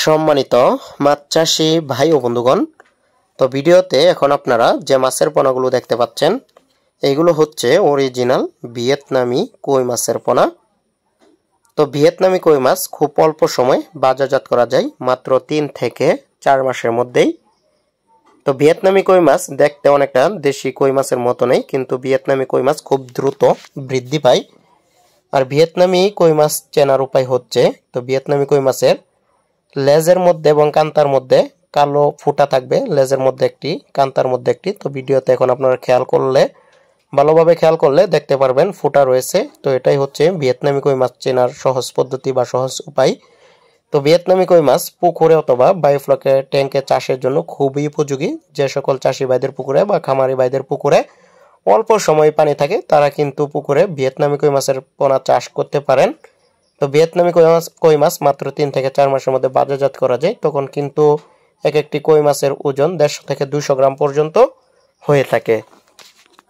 সম্মানিত মাছ চাষী ভাই ও বন্ধুগণ, তো ভিডিওতে এখন আপনারা যে মাছের পোনাগুলো দেখতে পাচ্ছেন এইগুলো হচ্ছে অরিজিনাল ভিয়েতনামি কই মাছের পোনা। তো ভিয়েতনামি কই মাছ খুব অল্প সময় বাজারজাত করা যায়, মাত্র 3 থেকে 4 মাসের মধ্যেই। তো ভিয়েতনামি কই মাছ দেখতে অনেকটা দেশি কই মাছের মতো নেই, কিন্তু ভিয়েতনামি কই মাছ খুব দ্রুত বৃদ্ধি পায়। আর ভিয়েতনামি কই মাছ চেনার উপায় হচ্ছে, তো ভিয়েতনামি কই মাছের লেজের মধ্যে এবং কান্তার মধ্যে কালো ফুটা থাকবে, লেজের মধ্যে একটি, কান্তার মধ্যে একটি। তো ভিডিওতে এখন আপনারা ভালোভাবে খেয়াল করলে দেখতে পারবেন ফুটা রয়েছে। তো এটাই হচ্ছে ভিয়েতনামি কই মাছ চেনার সহজ পদ্ধতি বা সহজ উপায়। তো ভিয়েতনামি কই মাছ পুকুরে অথবা বায়োফ্লকে ট্যাঙ্কে চাষের জন্য খুবই উপযোগী। যে সকল চাষি ভাইদের পুকুরে বা খামারি ভাইদের পুকুরে অল্প সময় পানি থাকে, তারা কিন্তু পুকুরে ভিয়েতনামি কই মাছের পোনা চাষ করতে পারেন। তো ভিয়েতনামি কই মাছ মাত্র 3 থেকে 4 মাসের মধ্যে বাজারজাত করা যায়। তখন কিন্তু এক একটি কই মাছের ওজন 150 থেকে 200 গ্রাম পর্যন্ত হয়ে থাকে।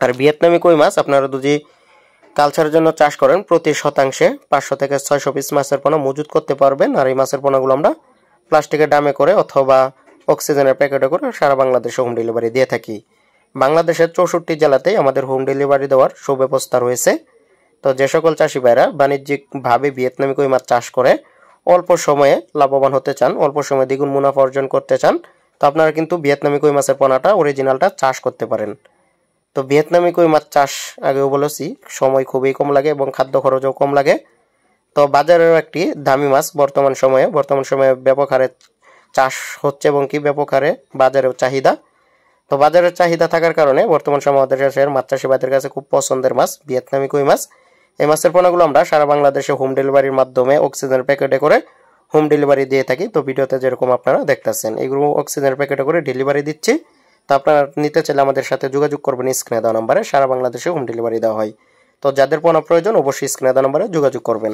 আর ভিয়েতনামি কই মাছ আপনারা যদি কালচারের জন্য চাষ করেন, প্রতি শতাংশে 500 থেকে 600 পিস মাছের পোনা মজুত করতে পারবেন। আর এই মাছের পোনাগুলো আমরা প্লাস্টিকের ড্রামে করে অথবা অক্সিজেনের প্যাকেটে করে সারা বাংলাদেশে হোম ডেলিভারি দিয়ে থাকি। বাংলাদেশের 64 জেলাতেই আমাদের হোম ডেলিভারি দেওয়ার সুব্যবস্থা রয়েছে। তো যে সকল চাষি ভাইরা বাণিজ্যিকভাবে ভিয়েতনামি কই মাছ চাষ করে অল্প সময়ে লাভবান হতে চান, অল্প সময়ে দ্বিগুণ মুনাফা অর্জন করতে চান, তো আপনারা কিন্তু ভিয়েতনামি কই মাছের পোনাটা অরিজিনালটা চাষ করতে পারেন। তো ভিয়েতনামি কই মাছ চাষ আগেও বলেছি, সময় খুবই কম লাগে এবং খাদ্য খরচও কম লাগে। তো বাজারের একটি দামি মাছ বর্তমান সময়ে ব্যাপক হারে চাষ হচ্ছে এবং কি ব্যাপক হারে বাজারেও চাহিদা। তো বাজারের চাহিদা থাকার কারণে বর্তমান সময়ে আমাদের দেশের মাছ চাষি ভাইদের কাছে খুব পছন্দের মাছ ভিয়েতনামি কই মাছ। এই মাছের পোনাগুলো আমরা সারা বাংলাদেশে হোম ডেলিভারির মাধ্যমে অক্সিজেনের প্যাকেটে করে হোম ডেলিভারি দিয়ে থাকি। তো ভিডিওতে যেরকম আপনারা দেখতেছেন, এগুলো অক্সিজেনের প্যাকেটে করে ডেলিভারি দিচ্ছি। তো আপনারা নিতে চাইলে আমাদের সাথে যোগাযোগ করবেন, স্ক্রিনে দেওয়া নম্বরে সারা বাংলাদেশে হোম ডেলিভারি দেওয়া হয়। তো যাদের পোনা প্রয়োজন অবশ্যই স্ক্রিনে দেওয়া নম্বরে যোগাযোগ করবেন।